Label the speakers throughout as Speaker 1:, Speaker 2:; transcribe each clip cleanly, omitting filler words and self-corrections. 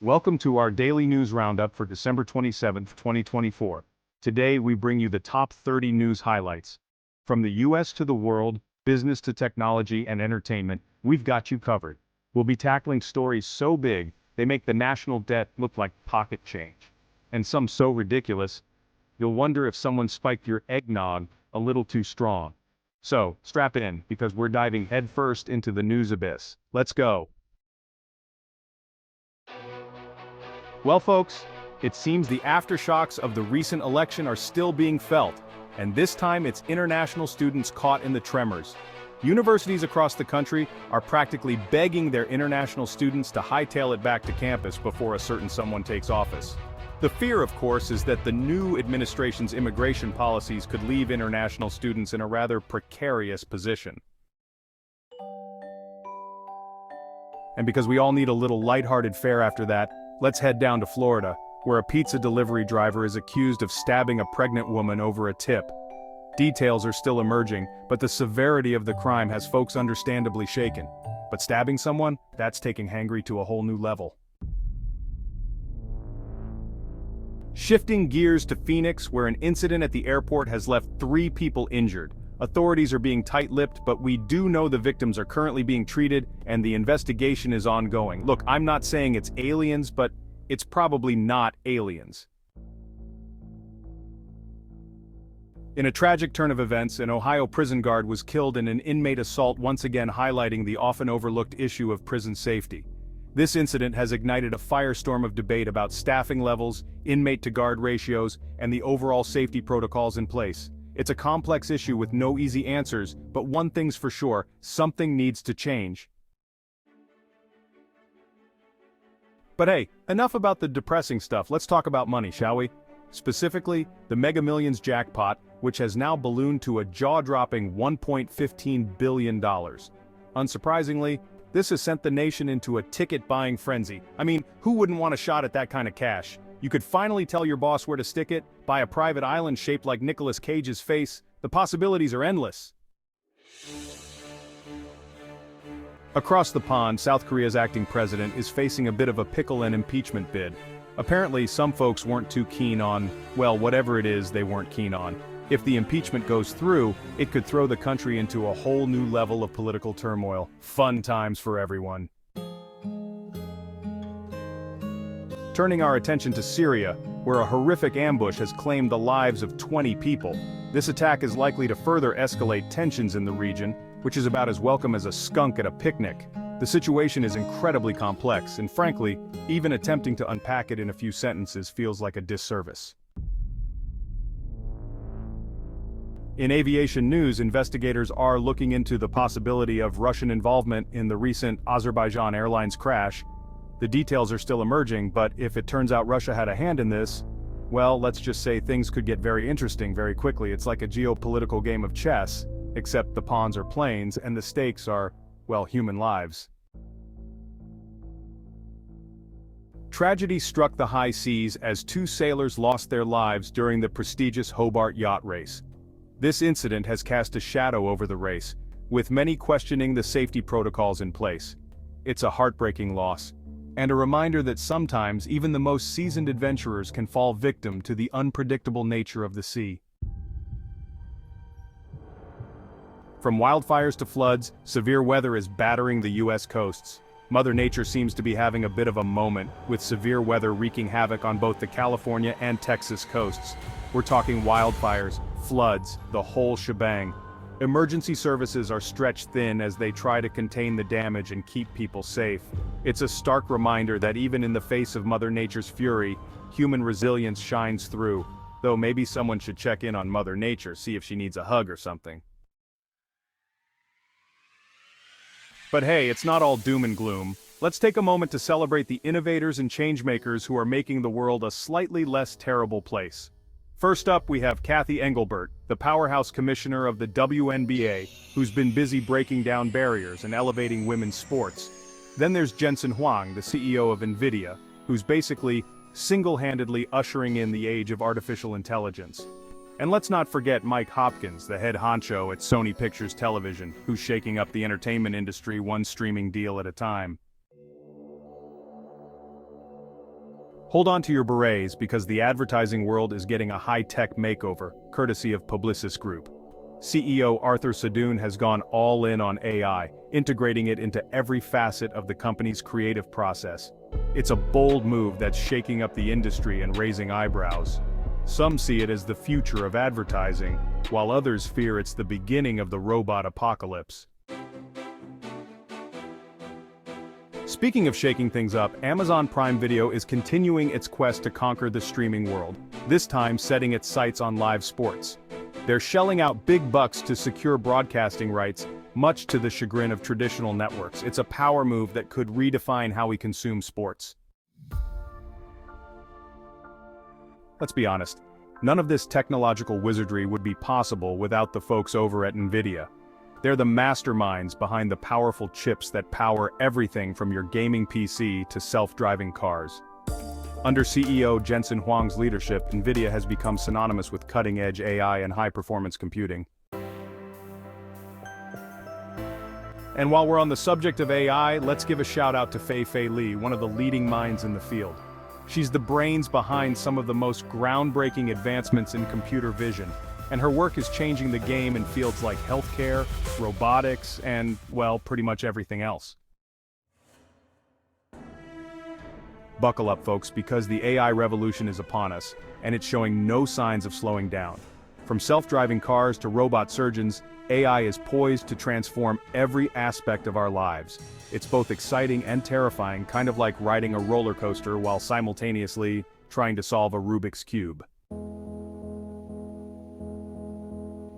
Speaker 1: Welcome to our daily news roundup for December 27th, 2024. Today we bring you the top 30 news highlights. From the US to the world, business to technology and entertainment, we've got you covered. We'll be tackling stories so big, they make the national debt look like pocket change. And some so ridiculous, you'll wonder if someone spiked your eggnog a little too strong. So, strap in, because we're diving headfirst into the news abyss. Let's go. Well folks, it seems the aftershocks of the recent election are still being felt, and this time it's international students caught in the tremors. Universities across the country are practically begging their international students to hightail it back to campus before a certain someone takes office. The fear, of course, is that the new administration's immigration policies could leave international students in a rather precarious position. And because we all need a little lighthearted fare after that, let's head down to Florida, where a pizza delivery driver is accused of stabbing a pregnant woman over a tip. Details are still emerging, but the severity of the crime has folks understandably shaken. But stabbing someone? That's taking hangry to a whole new level. Shifting gears to Phoenix, where an incident at the airport has left 3 people injured. Authorities are being tight-lipped, but we do know the victims are currently being treated, and the investigation is ongoing. Look, I'm not saying it's aliens, but it's probably not aliens. In a tragic turn of events, an Ohio prison guard was killed in an inmate assault, once again highlighting the often overlooked issue of prison safety. This incident has ignited a firestorm of debate about staffing levels, inmate-to-guard ratios, and the overall safety protocols in place. It's a complex issue with no easy answers, but one thing's for sure, something needs to change. But hey, enough about the depressing stuff, let's talk about money, shall we? Specifically, the Mega Millions jackpot, which has now ballooned to a jaw-dropping $1.15 billion. Unsurprisingly, this has sent the nation into a ticket-buying frenzy. I mean, who wouldn't want a shot at that kind of cash? You could finally tell your boss where to stick it, buy a private island shaped like Nicolas Cage's face. The possibilities are endless. Across the pond, South Korea's acting president is facing a bit of a pickle and impeachment bid. Apparently, some folks weren't too keen on, well, whatever it is they weren't keen on. If the impeachment goes through, it could throw the country into a whole new level of political turmoil. Fun times for everyone. Turning our attention to Syria, where a horrific ambush has claimed the lives of 20 people. This attack is likely to further escalate tensions in the region, which is about as welcome as a skunk at a picnic. The situation is incredibly complex, and frankly, even attempting to unpack it in a few sentences feels like a disservice. In aviation news, investigators are looking into the possibility of Russian involvement in the recent Azerbaijan Airlines crash. The details are still emerging, but if it turns out Russia had a hand in this, well, let's just say things could get very interesting very quickly. It's like a geopolitical game of chess, except the pawns are planes and the stakes are, well, human lives. Tragedy struck the high seas as 2 sailors lost their lives during the prestigious Hobart yacht race. This incident has cast a shadow over the race, with many questioning the safety protocols in place. It's a heartbreaking loss, and a reminder that sometimes even the most seasoned adventurers can fall victim to the unpredictable nature of the sea. From wildfires to floods, severe weather is battering the US coasts. Mother Nature seems to be having a bit of a moment, with severe weather wreaking havoc on both the California and Texas coasts. We're talking wildfires, floods, the whole shebang. Emergency services are stretched thin as they try to contain the damage and keep people safe. It's a stark reminder that even in the face of Mother Nature's fury, human resilience shines through. Though maybe someone should check in on Mother Nature, see if she needs a hug or something. But hey, it's not all doom and gloom. Let's take a moment to celebrate the innovators and changemakers who are making the world a slightly less terrible place. First up, we have Kathy Engelbert, the powerhouse commissioner of the WNBA, who's been busy breaking down barriers and elevating women's sports. Then there's Jensen Huang, the CEO of NVIDIA, who's basically single-handedly ushering in the age of artificial intelligence. And let's not forget Mike Hopkins, the head honcho at Sony Pictures Television, who's shaking up the entertainment industry one streaming deal at a time. Hold on to your berets because the advertising world is getting a high-tech makeover, courtesy of Publicis Group. CEO Arthur Sadoun has gone all in on AI, integrating it into every facet of the company's creative process. It's a bold move that's shaking up the industry and raising eyebrows. Some see it as the future of advertising, while others fear it's the beginning of the robot apocalypse. Speaking of shaking things up, Amazon Prime Video is continuing its quest to conquer the streaming world, this time setting its sights on live sports. They're shelling out big bucks to secure broadcasting rights, much to the chagrin of traditional networks. It's a power move that could redefine how we consume sports. Let's be honest, none of this technological wizardry would be possible without the folks over at NVIDIA. They're the masterminds behind the powerful chips that power everything from your gaming PC to self-driving cars. Under CEO Jensen Huang's leadership, NVIDIA has become synonymous with cutting-edge AI and high-performance computing. And while we're on the subject of AI, let's give a shout-out to Fei Li, one of the leading minds in the field. She's the brains behind some of the most groundbreaking advancements in computer vision, and her work is changing the game in fields like healthcare, robotics, and, well, pretty much everything else. Buckle up, folks, because the AI revolution is upon us, and it's showing no signs of slowing down. From self-driving cars to robot surgeons, AI is poised to transform every aspect of our lives. It's both exciting and terrifying, kind of like riding a roller coaster while simultaneously trying to solve a Rubik's Cube.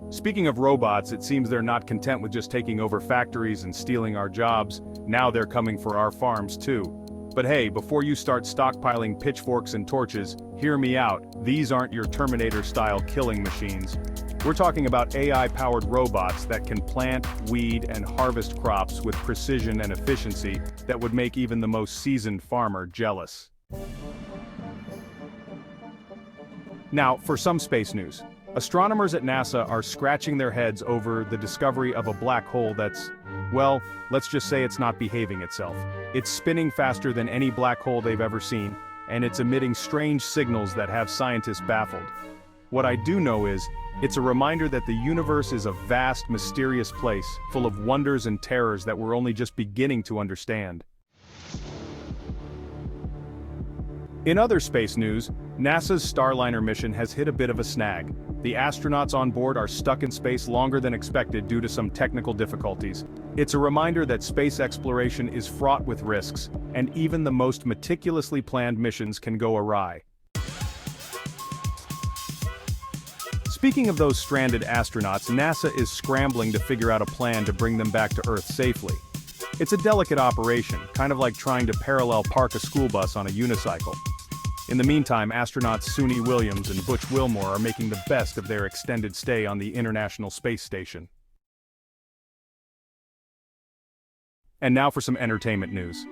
Speaker 1: Speaking of robots, it seems they're not content with just taking over factories and stealing our jobs. Now they're coming for our farms too. But hey, before you start stockpiling pitchforks and torches, hear me out. These aren't your Terminator-style killing machines. We're talking about AI-powered robots that can plant, weed, and harvest crops with precision and efficiency that would make even the most seasoned farmer jealous. Now, for some space news. Astronomers at NASA are scratching their heads over the discovery of a black hole that's, well, let's just say it's not behaving itself. It's spinning faster than any black hole they've ever seen, and it's emitting strange signals that have scientists baffled. What I do know is, it's a reminder that the universe is a vast, mysterious place, full of wonders and terrors that we're only just beginning to understand. In other space news, NASA's Starliner mission has hit a bit of a snag. The astronauts on board are stuck in space longer than expected due to some technical difficulties. It's a reminder that space exploration is fraught with risks, and even the most meticulously planned missions can go awry. Speaking of those stranded astronauts, NASA is scrambling to figure out a plan to bring them back to Earth safely. It's a delicate operation, kind of like trying to parallel park a school bus on a unicycle. In the meantime, astronauts Suni Williams and Butch Wilmore are making the best of their extended stay on the International Space Station. And now for some entertainment news.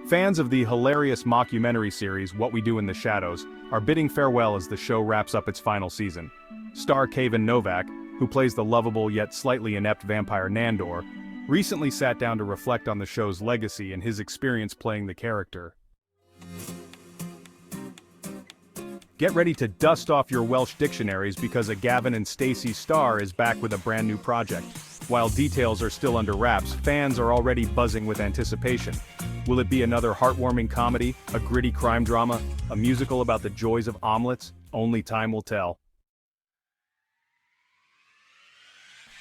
Speaker 1: Fans of the hilarious mockumentary series What We Do in the Shadows are bidding farewell as the show wraps up its final season. Star Kevin Novak, who plays the lovable yet slightly inept vampire Nandor, recently sat down to reflect on the show's legacy and his experience playing the character. Get ready to dust off your Welsh dictionaries because a Gavin and Stacey Starr is back with a brand new project. While details are still under wraps, fans are already buzzing with anticipation. Will it be another heartwarming comedy, a gritty crime drama, a musical about the joys of omelets? Only time will tell.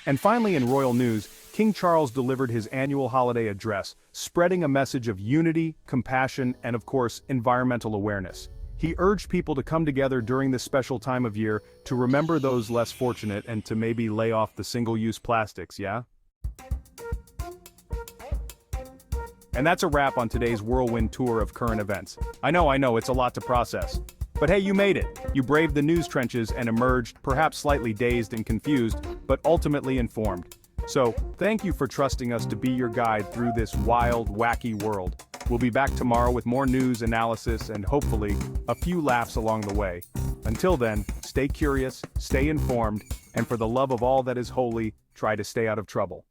Speaker 1: And finally, in royal news, King Charles delivered his annual holiday address, spreading a message of unity, compassion, and of course, environmental awareness. He urged people to come together during this special time of year to remember those less fortunate and to maybe lay off the single-use plastics, yeah? And that's a wrap on today's whirlwind tour of current events. I know, it's a lot to process. But hey, you made it. You braved the news trenches and emerged, perhaps slightly dazed and confused, but ultimately informed. So, thank you for trusting us to be your guide through this wild, wacky world. We'll be back tomorrow with more news, analysis, and hopefully, a few laughs along the way. Until then, stay curious, stay informed, and for the love of all that is holy, try to stay out of trouble.